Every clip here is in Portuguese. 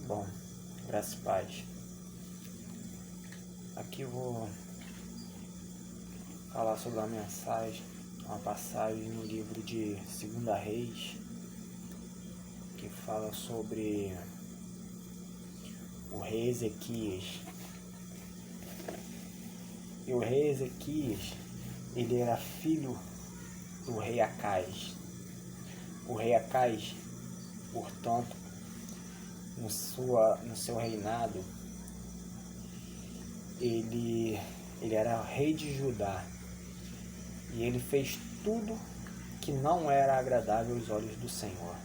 Bom, graças e paz. Aqui eu vou falar sobre uma passagem no livro de 2 Reis, que fala sobre o rei Ezequias. E o rei Ezequias, ele era filho do rei Acais. O rei Acais, portanto, no seu reinado, ele era rei de Judá, e ele fez tudo que não era agradável aos olhos do Senhor.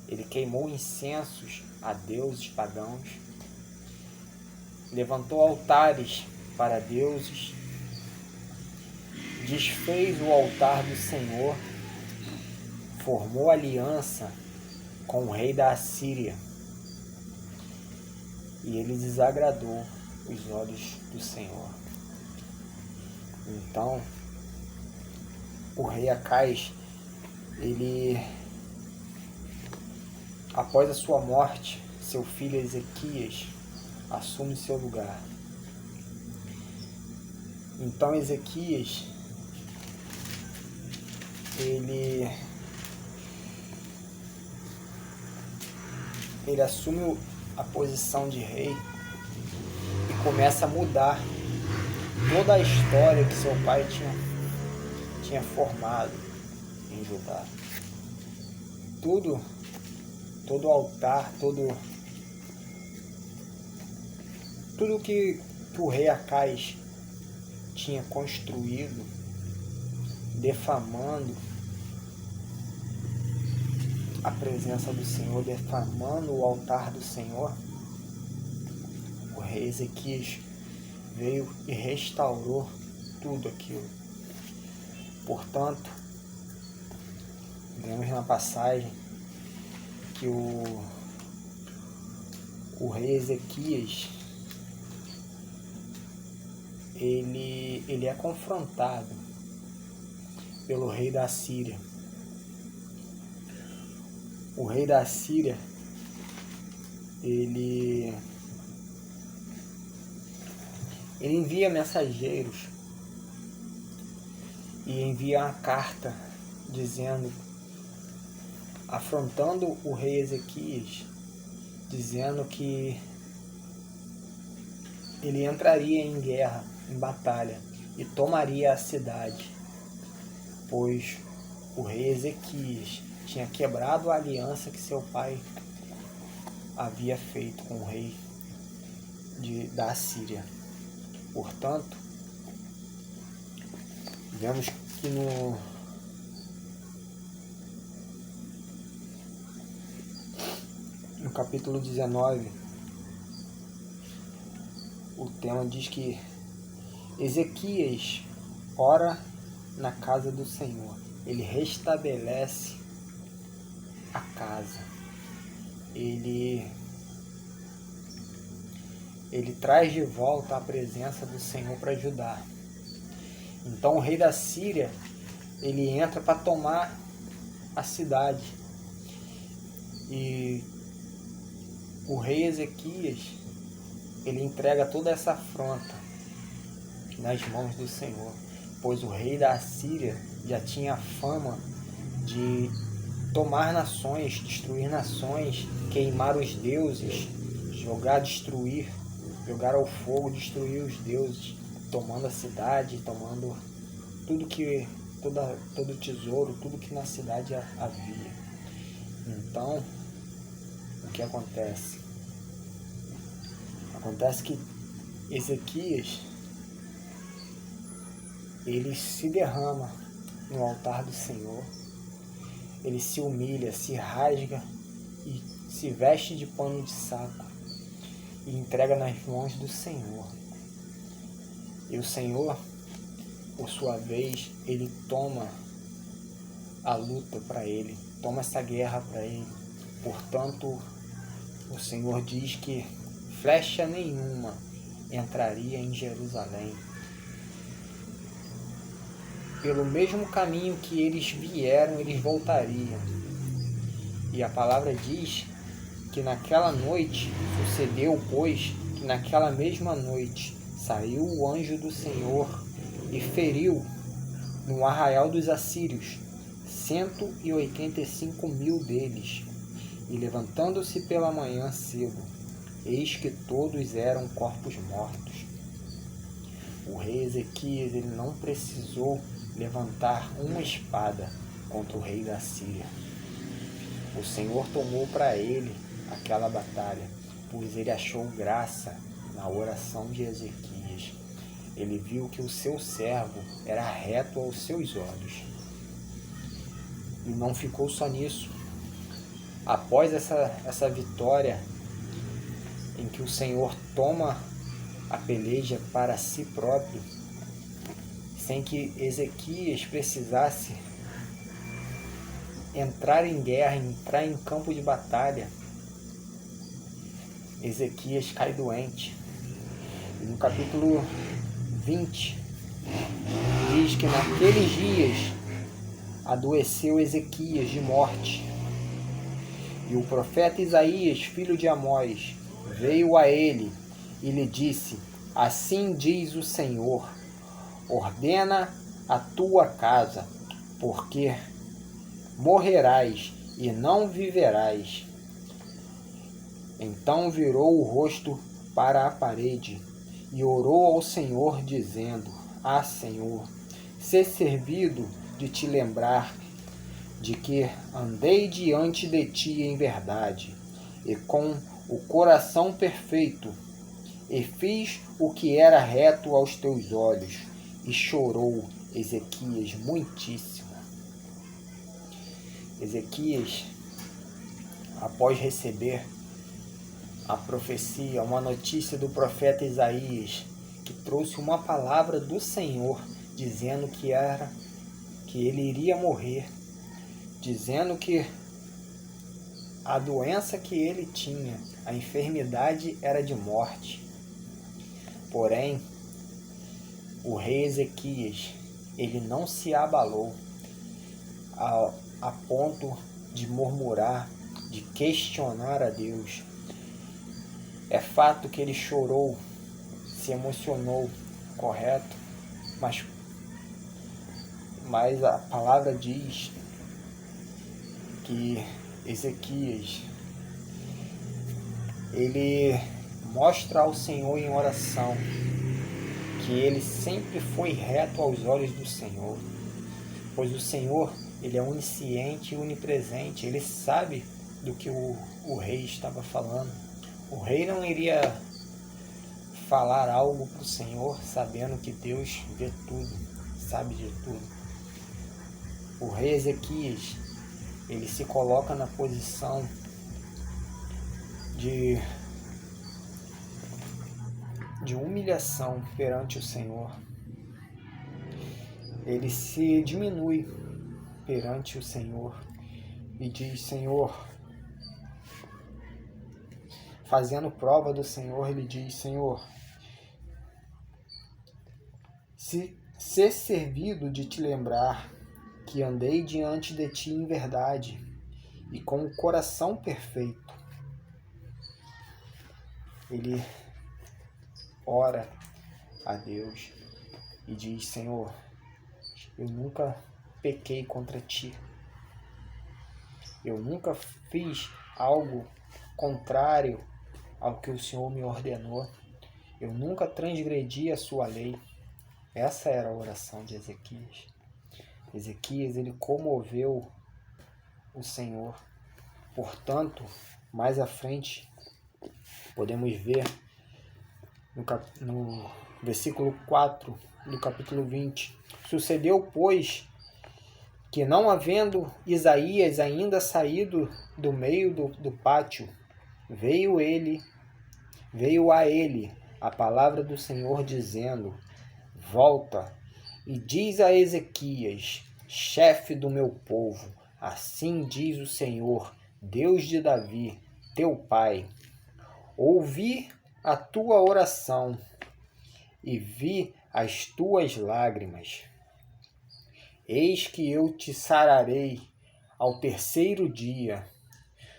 Ele queimou incensos a deuses pagãos, levantou altares para deuses, desfez o altar do Senhor, formou aliança com o rei da Assíria, e ele desagradou os olhos do Senhor. Então, o rei Acais, após a sua morte, seu filho Ezequias assume seu lugar. Então Ezequias, ele assume a posição de rei e começa a mudar toda a história que seu pai tinha formado em Judá. Todo altar, tudo que o rei Acais tinha construído, defamando a presença do Senhor, defamando o altar do Senhor, o rei Ezequias veio e restaurou tudo aquilo. Portanto, vemos na passagem que o rei Ezequias, ele é confrontado pelo rei da Síria. O rei da Síria, ele envia mensageiros e envia uma carta afrontando o rei Ezequias, dizendo que ele entraria em guerra, em batalha, e tomaria a cidade, pois o rei Ezequias tinha quebrado a aliança que seu pai havia feito com o rei da Síria. Portanto, vemos que no capítulo 19, o tema diz que Ezequias ora na casa do Senhor. Ele restabelece a casa. Ele traz de volta a presença do Senhor para Judá. Então o rei da Síria, ele entra para tomar a cidade. E o rei Ezequias, ele entrega toda essa afronta nas mãos do Senhor, pois o rei da Síria já tinha a fama de tomar nações, destruir nações, queimar os deuses, jogar ao fogo, destruir os deuses, tomando a cidade, tomando todo o tesouro, tudo que na cidade havia. Então, o que acontece? Acontece que Ezequias, ele se derrama no altar do Senhor, ele se humilha, se rasga e se veste de pano de saco e entrega nas mãos do Senhor. E o Senhor, por sua vez, ele toma a luta para ele, toma essa guerra para ele. Portanto, o Senhor diz que flecha nenhuma entraria em Jerusalém. Pelo mesmo caminho que eles vieram, eles voltariam. E a palavra diz que naquela noite, sucedeu, pois, que naquela mesma noite saiu o anjo do Senhor e feriu no arraial dos assírios 185.000 deles. E levantando-se pela manhã cedo, eis que todos eram corpos mortos. O rei Ezequias ele não precisou levantar uma espada contra o rei da Síria. O Senhor tomou para ele aquela batalha, pois ele achou graça na oração de Ezequias. Ele viu que o seu servo era reto aos seus olhos. E não ficou só nisso. Após essa vitória, em que o Senhor toma a peleja para si próprio, sem que Ezequias precisasse entrar em guerra, entrar em campo de batalha, Ezequias cai doente. E no capítulo 20, diz que naqueles dias adoeceu Ezequias de morte. E o profeta Isaías, filho de Amós, veio a ele e lhe disse: assim diz o Senhor, ordena a tua casa, porque morrerás e não viverás. Então virou o rosto para a parede e orou ao Senhor, dizendo: ah, Senhor, sê servido de te lembrar de que andei diante de ti em verdade e com o coração perfeito, e fiz o que era reto aos teus olhos. E chorou Ezequias muitíssimo. Ezequias, após receber a profecia, uma notícia do profeta Isaías, que trouxe uma palavra do Senhor, dizendo que ele iria morrer, dizendo que a doença que ele tinha, a enfermidade, era de morte. Porém, o rei Ezequias, ele não se abalou a ponto de murmurar, de questionar a Deus. É fato que ele chorou, se emocionou, correto? Mas a palavra diz que Ezequias, ele mostra ao Senhor em oração que ele sempre foi reto aos olhos do Senhor, pois o Senhor, ele é onisciente e onipresente, ele sabe do que o rei estava falando. O rei não iria falar algo para o Senhor sabendo que Deus vê tudo, sabe de tudo. O rei Ezequias, ele se coloca na posição de humilhação perante o Senhor. Ele se diminui perante o Senhor e diz: Senhor, fazendo prova do Senhor, ele diz: Senhor, se ser servido de te lembrar que andei diante de ti em verdade e com o coração perfeito. Ele ora a Deus e diz: Senhor, eu nunca pequei contra ti. Eu nunca fiz algo contrário ao que o Senhor me ordenou. Eu nunca transgredi a sua lei. Essa era a oração de Ezequias. Ezequias, ele comoveu o Senhor. Portanto, mais à frente, podemos ver no versículo 4 do capítulo 20. Sucedeu, pois, que não havendo Isaías ainda saído do meio do pátio, veio a ele a palavra do Senhor, dizendo: volta e diz a Ezequias, chefe do meu povo, assim diz o Senhor, Deus de Davi, teu pai: ouvi a tua oração e vi as tuas lágrimas. Eis que eu te sararei ao terceiro dia.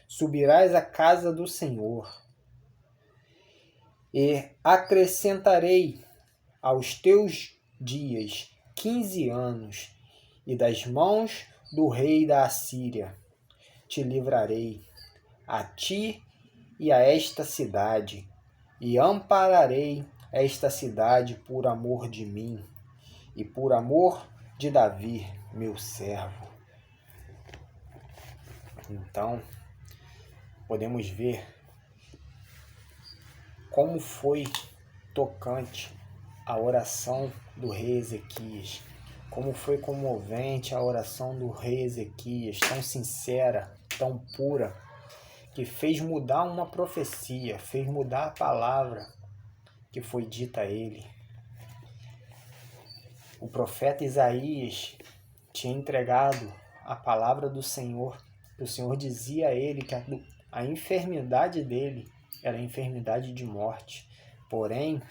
subirás à casa do Senhor, e acrescentarei aos teus dias 15 anos, e das mãos do rei da Assíria te livrarei, a ti e a esta cidade, e ampararei esta cidade por amor de mim e por amor de Davi, meu servo. Então, podemos ver como foi tocante a oração do rei Ezequias, como foi comovente a oração do rei Ezequias, tão sincera, tão pura, que fez mudar uma profecia, fez mudar a palavra que foi dita a ele. O profeta Isaías tinha entregado a palavra do Senhor. O Senhor dizia a ele que a enfermidade dele era a enfermidade de morte. Porém,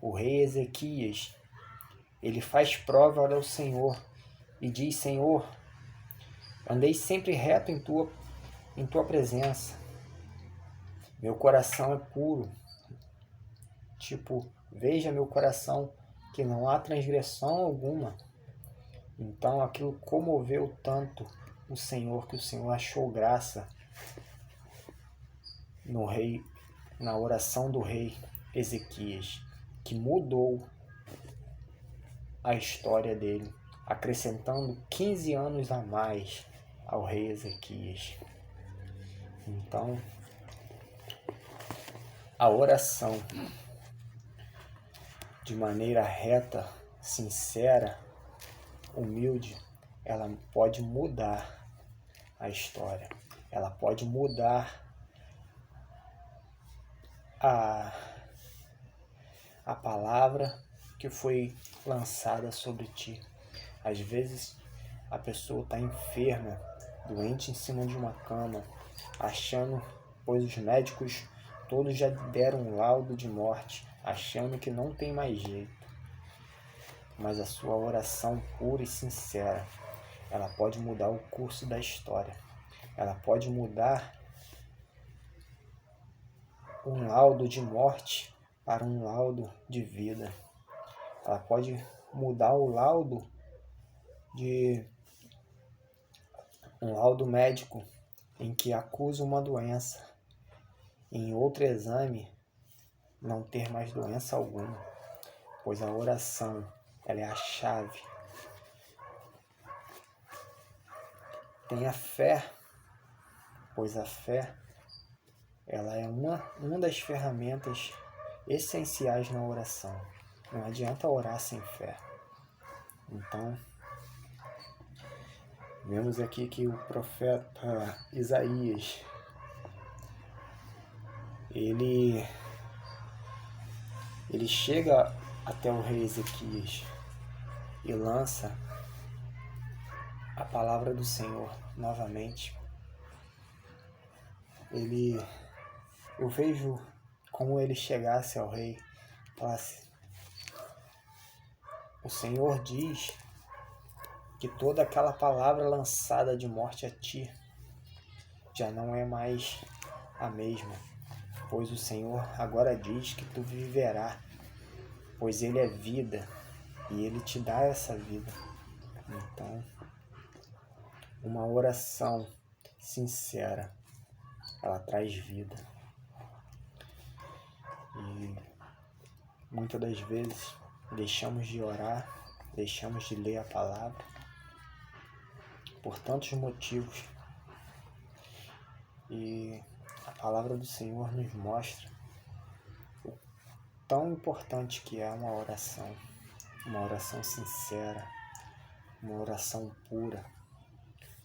o rei Ezequias, ele faz prova ao Senhor e diz: Senhor, andei sempre reto em tua presença. Meu coração é puro. Veja meu coração, que não há transgressão alguma. Então aquilo comoveu tanto o Senhor, que o Senhor achou graça na oração do rei Ezequias, que mudou a história dele, acrescentando 15 anos a mais ao rei Ezequias. Então, a oração, de maneira reta, sincera, humilde, ela pode mudar a história. Ela pode mudar a palavra que foi lançada sobre ti. Às vezes a pessoa está enferma, doente em cima de uma cama, achando, pois os médicos todos já deram um laudo de morte, achando que não tem mais jeito. Mas a sua oração pura e sincera, ela pode mudar o curso da história. Ela pode mudar um laudo de morte para um laudo de vida. Ela pode mudar o laudo de um laudo médico em que acusa uma doença, em outro exame não ter mais doença alguma, pois a oração, ela é a chave. Tenha fé, pois a fé, ela é uma das ferramentas essenciais na oração. Não adianta orar sem fé. Então, vemos aqui que o profeta Isaías, ele chega até o rei Ezequias e lança a palavra do Senhor novamente. Eu vejo como ele chegasse ao rei e falasse: o Senhor diz que toda aquela palavra lançada de morte a ti já não é mais a mesma, pois o Senhor agora diz que tu viverá, pois Ele é vida e Ele te dá essa vida. Então, uma oração sincera, ela traz vida. E muitas das vezes deixamos de orar, deixamos de ler a palavra por tantos motivos. E a palavra do Senhor nos mostra o tão importante que é uma oração sincera, uma oração pura.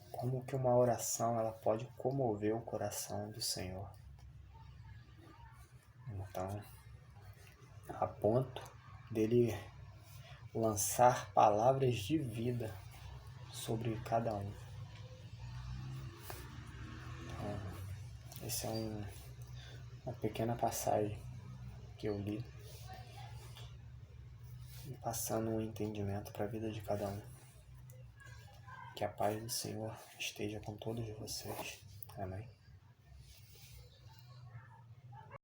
Como que uma oração ela pode comover o coração do Senhor. Então, a ponto dele lançar palavras de vida sobre cada um. Então, essa é uma pequena passagem que eu li, e passando um entendimento para a vida de cada um. Que a paz do Senhor esteja com todos vocês. Amém.